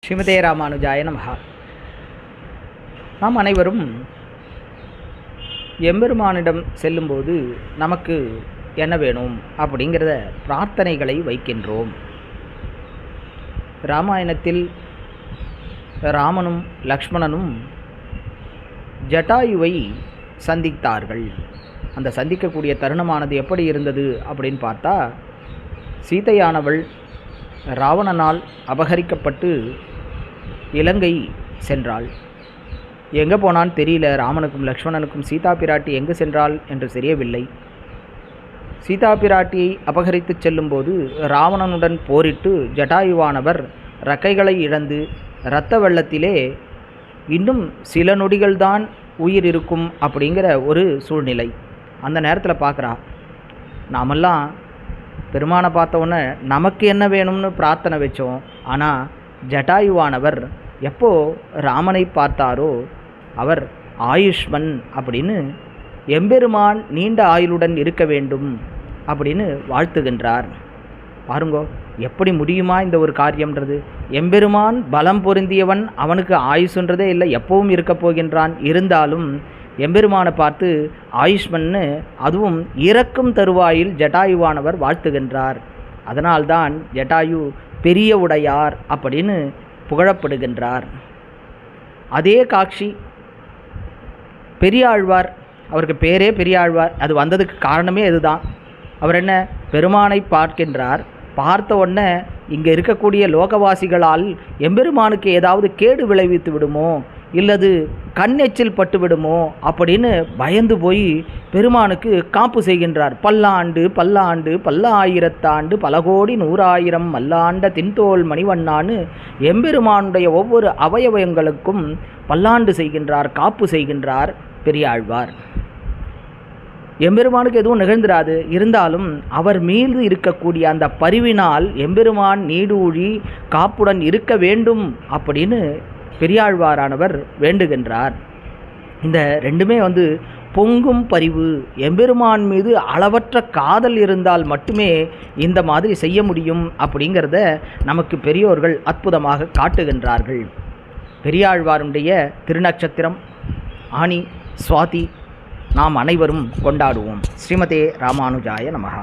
ஸ்ரீமதே ராமானுஜாய நமஹ. நாம் அனைவரும் எம்பெருமானிடம் செல்லும்போது நமக்கு என்ன வேணும் அப்படிங்கிறத பிரார்த்தனைகளை வைக்கின்றோம். ராமாயணத்தில் ராமனும் லக்ஷ்மணனும் ஜட்டாயுவை சந்தித்தார்கள். அந்த சந்திக்கக்கூடிய தருணமானது எப்படி இருந்தது அப்படின்னு பார்த்தா, சீதையானவள் ராவணனால் அபகரிக்கப்பட்டு இலங்கை சென்றாள். எங்கே போனான்னு தெரியல. ராமனுக்கும் லக்ஷ்மணனுக்கும் சீதா பிராட்டி எங்கு சென்றாள் என்று தெரியவில்லை. சீதா பிராட்டியை அபகரித்து செல்லும்போது ராவணனுடன் போரிட்டு ஜட்டாயுவானவர் ரக்கைகளை இழந்து இரத்த வெள்ளத்திலே இன்னும் சில நொடிகள்தான் உயிர் இருக்கும் அப்படிங்கிற ஒரு சூழ்நிலை. அந்த நேரத்தில் பார்க்குறா, நாமெல்லாம் பெருமானை பார்த்தோன்னே நமக்கு என்ன வேணும்னு பிரார்த்தனை வச்சோம். ஆனால் ஜட்டாயுவானவர் எப்போ ராமனை பார்த்தாரோ அவர் ஆயுஷ்மன் அப்படின்னு எம்பெருமான் நீண்ட ஆயுளுடன் இருக்க வேண்டும் அப்படின்னு வாழ்த்துகின்றார். பாருங்கோ, எப்படி முடியுமா இந்த ஒரு காரியம்ன்றது? எம்பெருமான் பலம் பொருந்தியவன், அவனுக்கு ஆயுசுன்றதே இல்லை, எப்பவும் இருக்க போகின்றான். இருந்தாலும் எம்பெருமானை பார்த்து ஆயுஷ்மன்னு, அதுவும் இறக்கும் தருவாயில் ஜட்டாயுவானவர் வாழ்த்துகின்றார். அதனால்தான் ஜட்டாயு பெரிய உடையார் அப்படின்னு புகழப்படுகின்றார். அதே காட்சி பெரியாழ்வார், அவருக்கு பேரே பெரியாழ்வார். அது வந்ததுக்கு காரணமே இதுதான். அவர் என்ன, பெருமானை பார்க்கின்றார். பார்த்த உடனே இங்கே இருக்கக்கூடிய லோகவாசிகளால் எம்பெருமானுக்கு ஏதாவது கேடு விளைவித்து விடுமோ, இல்லது கண்ணெச்சில் பட்டு விடுமோ அப்படின்னு பயந்து போய் பெருமானுக்கு காப்பு செய்கின்றார். பல்லாண்டு பல்லாண்டு பல்லாயிரத்தாண்டு பல கோடி நூறாயிரம் மல்லாண்ட தின்தோல் மணிவண்ணான்னு எம்பெருமானுடைய ஒவ்வொரு அவயவங்களுக்கும் பல்லாண்டு செய்கின்றார், காப்பு செய்கின்றார் பெரியாழ்வார். எம்பெருமானுக்கு எதுவும் நிகழ்ந்திராது. இருந்தாலும் அவர் மீது இருக்கக்கூடிய அந்த பரிவினால் எம்பெருமான் நீடூழி காப்புடன் இருக்க வேண்டும் அப்படின்னு பெரியாழ்வாரானவர் வேண்டுகின்றார். இந்த ரெண்டுமே பொங்கும் பரிவு, எம்பெருமான் மீது அளவற்ற காதல் இருந்தால் மட்டுமே இந்த மாதிரி செய்ய முடியும் அப்படிங்கிறத நமக்கு பெரியோர்கள் அற்புதமாக காட்டுகின்றார்கள். பெரியாழ்வாருடைய திருநட்சத்திரம் ஆனி சுவாதி நாம் அனைவரும் கொண்டாடுவோம். ஸ்ரீமதே ராமானுஜாய நமஹ.